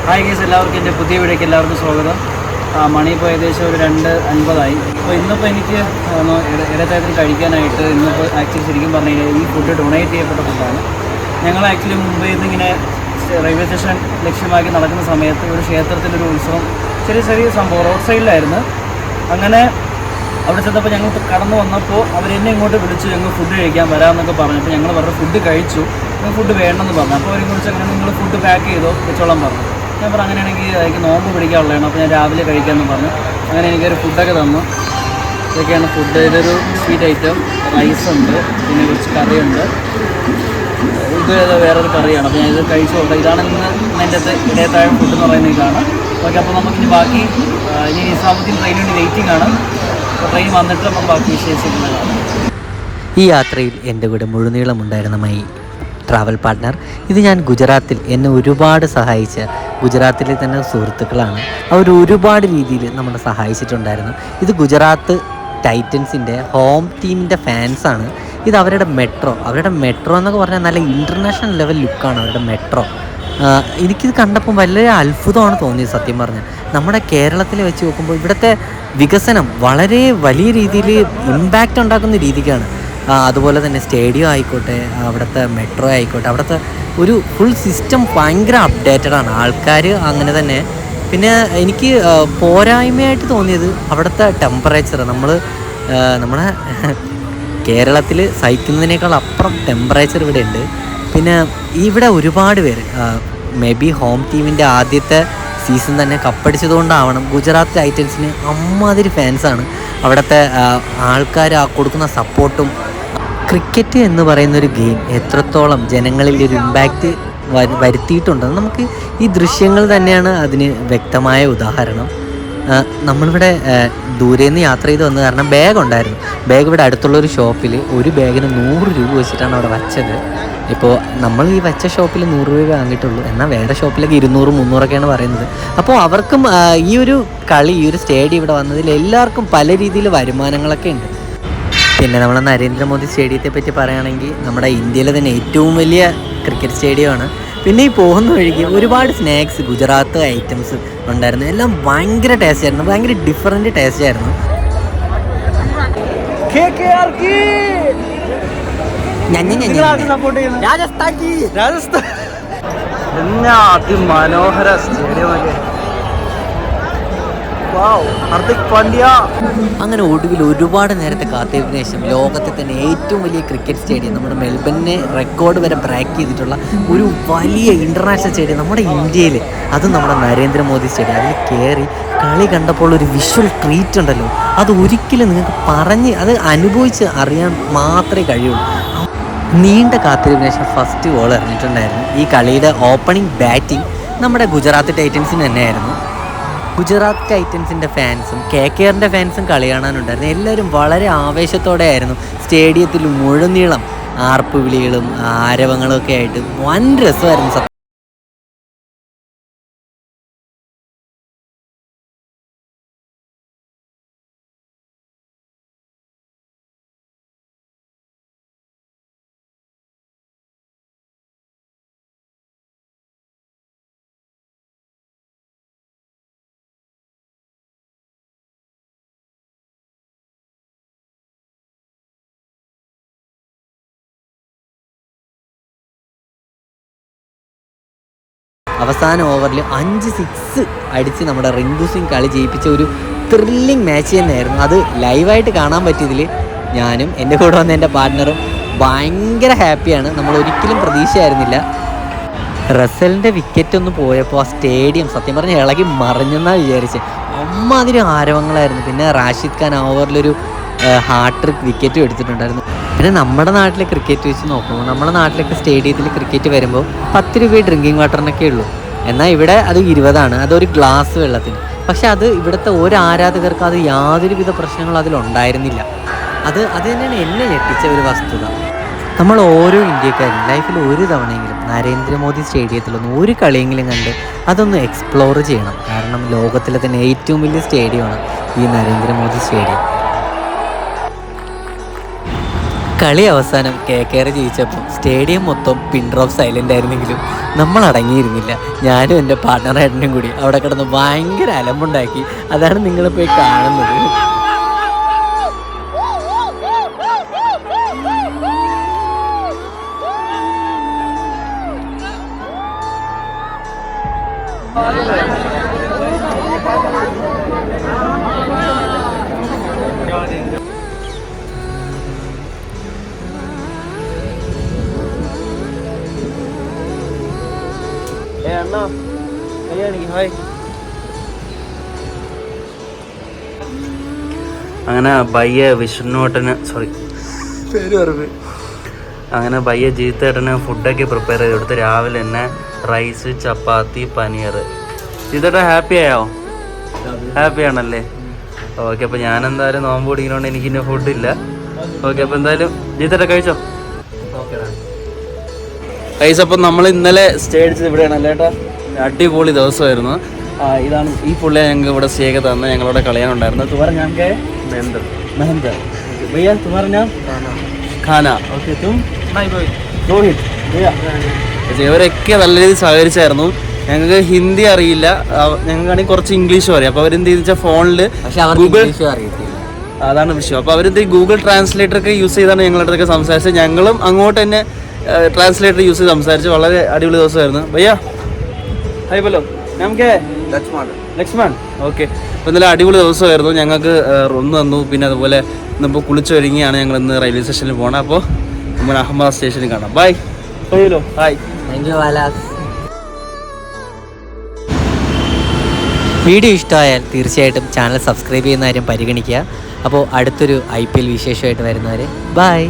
Hi guys, എല്ലാവർക്കും എൻ്റെ പുതിയ വീഡിയോയ്ക്ക് എല്ലാവർക്കും സ്വാഗതം. മണി ഇപ്പോൾ ഏകദേശം ഒരു 2:50 അപ്പോൾ ഇന്നിപ്പോൾ എനിക്ക് ഇടത്തരത്തിൽ കഴിക്കാനായിട്ട് ഇന്നിപ്പോൾ ആക്ച്വലി ശരിക്കും പറഞ്ഞു കഴിഞ്ഞാൽ ഈ ഫുഡ് ഡൊണേറ്റ് ചെയ്യപ്പെട്ട ഫുഡാണ്. ഞങ്ങൾ ആക്ച്വലി മുംബൈയിൽ നിന്ന് ഇങ്ങനെ റെയിൽവേ സ്റ്റേഷൻ ലക്ഷ്യമാക്കി നടക്കുന്ന സമയത്ത് ഒരു ക്ഷേത്രത്തിലൊരു ഉത്സവം ചെറിയ സംഭവം റോഡ് സൈഡിലായിരുന്നു. അങ്ങനെ അവിടെ ചെന്നപ്പോൾ ഞങ്ങൾ കടന്നു വന്നപ്പോൾ അവരെന്നെ ഇങ്ങോട്ട് വിളിച്ചു, ഞങ്ങൾ ഫുഡ് കഴിക്കാൻ വരാമെന്നൊക്കെ പറഞ്ഞപ്പോൾ ഞങ്ങൾ പറഞ്ഞ ഫുഡ് കഴിച്ചു, നിങ്ങൾ ഫുഡ് വേണമെന്ന് പറഞ്ഞു. അപ്പോൾ അവരെ കുറിച്ച് അങ്ങനെ നിങ്ങൾ ഫുഡ് പാക്ക് ചെയ്തോ വെച്ചോളം പറഞ്ഞു. ഞാൻ പറഞ്ഞു അങ്ങനെയാണെങ്കിൽ എനിക്ക് നോമ്പ് പിടിക്കാനുള്ളതാണ്, അപ്പോൾ ഞാൻ രാവിലെ കഴിക്കാമെന്ന് പറഞ്ഞു. അങ്ങനെ എനിക്കൊരു ഫുഡൊക്കെ തന്നു. ഇതൊക്കെയാണ് ഫുഡ്. ഇതൊരു സ്വീറ്റ് ഐറ്റം, റൈസുണ്ട്, പിന്നെ കുറച്ച് കറിയുണ്ട്, ഇത് വേറൊരു കറിയാണ്. അപ്പോൾ ഞാൻ ഇത് കഴിച്ചോട്ടെ. ഇതാണ് ഇന്ന് എൻ്റെ ഇടയത്താഴം ഫുഡ് എന്ന് പറയുന്നത് ഇതാണ്. ഓക്കെ, അപ്പോൾ നമുക്കിനി ബാക്കി ഇനി നിസാമുദ്ദീൻ ട്രെയിനിന് വേണ്ടി വെയിറ്റിംഗ് ആണ്. അപ്പോൾ ട്രെയിൻ വന്നിട്ട് നമ്മൾ ബാക്കി വിശേഷിക്കുന്നതാണ്. ഈ യാത്രയിൽ എൻ്റെ കൂടെ മുഴുനീളമുണ്ടായിരുന്ന മൈ ട്രാവൽ പാർട്ട്ണർ, ഇത് ഞാൻ ഗുജറാത്തിൽ എന്നെ ഒരുപാട് സഹായിച്ച ഗുജറാത്തിലെ തന്നെ സുഹൃത്തുക്കളാണ്. അവർ ഒരുപാട് രീതിയിൽ നമ്മളെ സഹായിച്ചിട്ടുണ്ടായിരുന്നു. ഇത് ഗുജറാത്ത് ടൈറ്റൻസിൻ്റെ ഹോം ടീമിൻ്റെ ഫാൻസാണ്. ഇത് അവരുടെ മെട്രോ എന്നൊക്കെ പറഞ്ഞാൽ നല്ല ഇൻ്റർനാഷണൽ ലെവൽ ലുക്കാണ് അവരുടെ മെട്രോ. എനിക്കിത് കണ്ടപ്പോൾ വളരെ അത്ഭുതമാണ് തോന്നിയത് സത്യം പറഞ്ഞാൽ. നമ്മുടെ കേരളത്തിൽ വെച്ച് നോക്കുമ്പോൾ ഇവിടുത്തെ വികസനം വളരെ വലിയ രീതിയിൽ ഇമ്പാക്റ്റ് ഉണ്ടാക്കുന്ന രീതിക്കാണ്. അതുപോലെ തന്നെ സ്റ്റേഡിയം ആയിക്കോട്ടെ, അവിടുത്തെ മെട്രോ ആയിക്കോട്ടെ, അവിടുത്തെ ഒരു ഫുൾ സിസ്റ്റം ഭയങ്കര അപ്ഡേറ്റഡാണ്. ആൾക്കാർ അങ്ങനെ തന്നെ. പിന്നെ എനിക്ക് പോരായ്മയായിട്ട് തോന്നിയത് അവിടുത്തെ ടെമ്പറേച്ചർ. നമ്മുടെ കേരളത്തിൽ സഹിക്കുന്നതിനേക്കാൾ അപ്പുറം ടെമ്പറേച്ചർ ഇവിടെ ഉണ്ട്. പിന്നെ ഇവിടെ ഒരുപാട് പേര് മേ ബി ഹോം ടീമിൻ്റെ ആദ്യത്തെ സീസൺ തന്നെ കപ്പടിച്ചതുകൊണ്ടാവണം ഗുജറാത്ത് ടൈറ്റൻസിന് അമ്മാതിരി ഫാൻസാണ്. അവിടുത്തെ ആൾക്കാർ കൊടുക്കുന്ന സപ്പോർട്ടും. ക്രിക്കറ്റ് എന്ന് പറയുന്നൊരു ഗെയിം എത്രത്തോളം ജനങ്ങളിൽ ഒരു ഇമ്പാക്റ്റ് വരുത്തിയിട്ടുണ്ടെന്ന് നമുക്ക് ഈ ദൃശ്യങ്ങൾ തന്നെയാണ് അതിന് വ്യക്തമായ ഉദാഹരണം. നമ്മളിവിടെ ദൂരെ നിന്ന് യാത്ര ചെയ്ത് വന്നത് കാരണം ബാഗ് ഉണ്ടായിരുന്നു. ബാഗ് ഇവിടെ അടുത്തുള്ളൊരു ഷോപ്പിൽ ഒരു ബാഗിന് 100 രൂപ വെച്ചിട്ടാണ് അവിടെ വച്ചത്. ഇപ്പോൾ നമ്മൾ ഈ വച്ച ഷോപ്പിൽ 100 രൂപ വാങ്ങിയിട്ടുള്ളൂ, എന്നാൽ വേറെ ഷോപ്പിലേക്ക് 200, 300ഒക്കെയാണ് പറയുന്നത്. അപ്പോൾ അവർക്കും ഈ ഒരു സ്റ്റേഡിയം ഇവിടെ വന്നതിൽ എല്ലാവർക്കും പല രീതിയിൽ വരുമാനങ്ങളൊക്കെ ഉണ്ട്. പിന്നെ നമ്മളെ നരേന്ദ്രമോദി സ്റ്റേഡിയത്തെ പറ്റി പറയുകയാണെങ്കിൽ നമ്മുടെ ഇന്ത്യയിലെ തന്നെ ഏറ്റവും വലിയ ക്രിക്കറ്റ് സ്റ്റേഡിയമാണ്. പിന്നെ ഈ പോകുന്ന വഴിക്ക് ഒരുപാട് സ്നാക്സ്, ഗുജറാത്ത് ഐറ്റംസ് ഉണ്ടായിരുന്നു. എല്ലാം ഭയങ്കര ടേസ്റ്റ് ആയിരുന്നു, ഭയങ്കര ഡിഫറൻറ്റ് ടേസ്റ്റ് ആയിരുന്നു. അതിമനോഹര സ്റ്റേഡിയമൊക്കെ. അങ്ങനെ ഒടുവിൽ ഒരുപാട് നേരത്തെ കാത്തിരിപ്പിന് ശേഷം ലോകത്തെ തന്നെ ഏറ്റവും വലിയ ക്രിക്കറ്റ് സ്റ്റേഡിയം, നമ്മുടെ മെൽബണിനെ റെക്കോർഡ് വരെ ബ്രേക്ക് ചെയ്തിട്ടുള്ള ഒരു വലിയ ഇൻ്റർനാഷണൽ സ്റ്റേഡിയം നമ്മുടെ ഇന്ത്യയിൽ, അതും നമ്മുടെ നരേന്ദ്രമോദി സ്റ്റേഡിയം. അതിൽ കയറി കളി കണ്ടപ്പോൾ ഒരു വിഷ്വൽ ട്രീറ്റ് ഉണ്ടല്ലോ, അത് ഒരിക്കലും നിങ്ങൾക്ക് അത് അനുഭവിച്ച് അറിയാൻ മാത്രമേ കഴിയുള്ളൂ. നീണ്ട കാത്തിരിപ്പിന് ശേഷം ഫസ്റ്റ് ബോൾ എറിഞ്ഞിട്ടുണ്ടായിരുന്നു. ഈ കളിയുടെ ഓപ്പണിംഗ് ബാറ്റിംഗ് നമ്മുടെ ഗുജറാത്ത് ടൈറ്റൻസിന് തന്നെയായിരുന്നു. ഗുജറാത്ത് ടൈറ്റൻസിൻ്റെ ഫാൻസും KKRൻ്റെ ഫാൻസും കളി കാണാനുണ്ടായിരുന്നു. എല്ലാവരും വളരെ ആവേശത്തോടെ ആയിരുന്നു. സ്റ്റേഡിയത്തിൽ മുഴുനീളം ആർപ്പ് വിളികളും ആരവങ്ങളും ഒക്കെ ആയിട്ട് വൻ രസമായിരുന്നു. അവസാന ഓവറിൽ 5 6 അടിച്ച് നമ്മുടെ റിങ്കു സിംഗ് കളി ജയിപ്പിച്ച ഒരു ത്രില്ലിങ് മാച്ച് തന്നെയായിരുന്നു. അത് ലൈവായിട്ട് കാണാൻ പറ്റിയതിൽ ഞാനും എൻ്റെ കൂടെ വന്ന എൻ്റെ പാർട്ട്ണറും ഭയങ്കര ഹാപ്പിയാണ്. നമ്മൾ ഒരിക്കലും പ്രതീക്ഷയായിരുന്നില്ല. റസലിൻ്റെ വിക്കറ്റ് ഒന്ന് പോയപ്പോൾ ആ സ്റ്റേഡിയം സത്യം പറഞ്ഞാൽ ഇളകി മറിഞ്ഞെന്നാണ് വിചാരിച്ചത്. അമ്മാതിരി ആരവങ്ങളായിരുന്നു. പിന്നെ റാഷിദ് ഖാൻ ഓവറിലൊരു ഹാട്രിക് വിക്കറ്റും എടുത്തിട്ടുണ്ടായിരുന്നു. പിന്നെ നമ്മുടെ നാട്ടിലെ ക്രിക്കറ്റ് വെച്ച് നോക്കുമ്പോൾ നമ്മുടെ നാട്ടിലൊക്കെ സ്റ്റേഡിയത്തിൽ ക്രിക്കറ്റ് വരുമ്പോൾ 10 രൂപ ഡ്രിങ്കിങ് വാട്ടറിനൊക്കെ ഉള്ളൂ. എന്നാൽ ഇവിടെ അത് 20ആണ്, അതൊരു ഗ്ലാസ് വെള്ളത്തിന്. പക്ഷെ അത് ഇവിടുത്തെ ഒരു ആരാധകർക്ക് അത് യാതൊരുവിധ പ്രശ്നങ്ങളും അതിലുണ്ടായിരുന്നില്ല. അത് തന്നെയാണ് എന്നെ ഞെട്ടിച്ച ഒരു വസ്തുത. നമ്മൾ ഓരോ ഇന്ത്യക്കാരും ലൈഫിൽ ഒരു തവണയെങ്കിലും നരേന്ദ്രമോദി സ്റ്റേഡിയത്തിലൊന്ന് ഒരു കളിയെങ്കിലും കണ്ട് അതൊന്ന് എക്സ്പ്ലോർ ചെയ്യണം. കാരണം ലോകത്തിലെ തന്നെ ഏറ്റവും വലിയ സ്റ്റേഡിയമാണ് ഈ നരേന്ദ്രമോദി സ്റ്റേഡിയം. കളി അവസാനം KKR ജയിച്ചപ്പോൾ സ്റ്റേഡിയം മൊത്തം പിൻ ഡ്രോപ്പ് സൈലൻ്റ് ആയിരുന്നെങ്കിലും നമ്മൾ അടങ്ങിയിരുന്നില്ല. ഞാനും എൻ്റെ പാർട്ട്ണറായിട്ടും കൂടി അവിടെ കിടന്ന് ഭയങ്കര അലമ്പുണ്ടാക്കി. അതാണ് നിങ്ങളിപ്പോൾ ഈ കാണുന്നത്. അണ്ണാ ഹായ്. അങ്ങനെ ബയ്യ വിഷ്ണുവേട്ടന് അങ്ങനെ ബയ്യ ജീത്തേട്ടന് ഫുഡൊക്കെ പ്രിപ്പയർ ചെയ്ത് കൊടുത്ത് രാവിലെ തന്നെ റൈസ്, ചപ്പാത്തി, പനീർ. ജീത്തേട്ടൻ ഹാപ്പി ആയോ? ഹാപ്പി ആണല്ലേ? ഓക്കെ, അപ്പോൾ ഞാൻ എന്തായാലും നോമ്പ് പിടിക്കുന്നതുകൊണ്ട് എനിക്ക് ഇനി ഫുഡില്ല. ഓക്കെ, അപ്പോൾ എന്തായാലും ജീത്തേട്ടൻ കഴിച്ചോ? ഗൈസ്, അപ്പം നമ്മൾ ഇന്നലെ സ്റ്റേ അടിച്ചത് ഇവിടെയാണ് അല്ലേ ഏട്ടാ? അടിപൊളി ദിവസമായിരുന്നു. ഇതാണ് ഈ പുള്ളിയെ ഞങ്ങൾക്ക് ഇവിടെ സ്റ്റേ ഒക്കെ തന്നെ ഞങ്ങളോട് കളയാനുണ്ടായിരുന്നു. തുമാര ഞാൻ മെഹന്ദർ ഭയ്യ, തുമാര ഞാൻ ഖാന. ഓക്കെ, തും രോഹിത് ഭയ്യ. ഇവരൊക്കെ നല്ല രീതിയിൽ സഹകരിച്ചായിരുന്നു. ഞങ്ങൾക്ക് ഹിന്ദി അറിയില്ല, ഞങ്ങൾക്കാണെങ്കിൽ കുറച്ച് ഇംഗ്ലീഷും അറിയാം. അപ്പോൾ അവരെന്ത് ചെയ്തെന്ന് വെച്ചാൽ ഫോണിൽ ഗൂഗിൾ, അതാണ് വിഷയം. അപ്പോൾ അവരെന്ത് ഗൂഗിൾ ട്രാൻസ്ലേറ്റർ ഒക്കെ യൂസ് ചെയ്താണ് ഞങ്ങളുടെ അടുത്തൊക്കെ സംസാരിച്ചത്. ഞങ്ങളും അങ്ങോട്ട് തന്നെ ട്രാൻസ്ലേറ്റർ യൂസ് ചെയ്ത് സംസാരിച്ച് വളരെ അടിപൊളി ദിവസമായിരുന്നു. ഭയ്യ ഹായ് ബലോ, നമുക്ക് ലക്ഷ്മൺ. ഓക്കെ, അപ്പോൾ ഇന്നലെ അടിപൊളി ദിവസമായിരുന്നു. ഞങ്ങൾക്ക് റൂം തന്നു. പിന്നെ അതുപോലെ ഇന്നിപ്പോൾ കുളിച്ചൊരുങ്ങിയാണ് ഞങ്ങൾ ഇന്ന് റെയിൽവേ സ്റ്റേഷനിൽ പോകണം. അപ്പോൾ നമ്മൾ അഹമ്മദാബാദ് സ്റ്റേഷനിൽ കാണാം. ബൈ. Hello hi. വീഡിയോ ഇഷ്ടമായാൽ തീർച്ചയായിട്ടും ചാനൽ സബ്സ്ക്രൈബ് ചെയ്യുന്ന കാര്യം പരിഗണിക്കുക. അപ്പോൾ അടുത്തൊരു IPL വിശേഷമായിട്ട് വരുന്നവരെ ബൈ.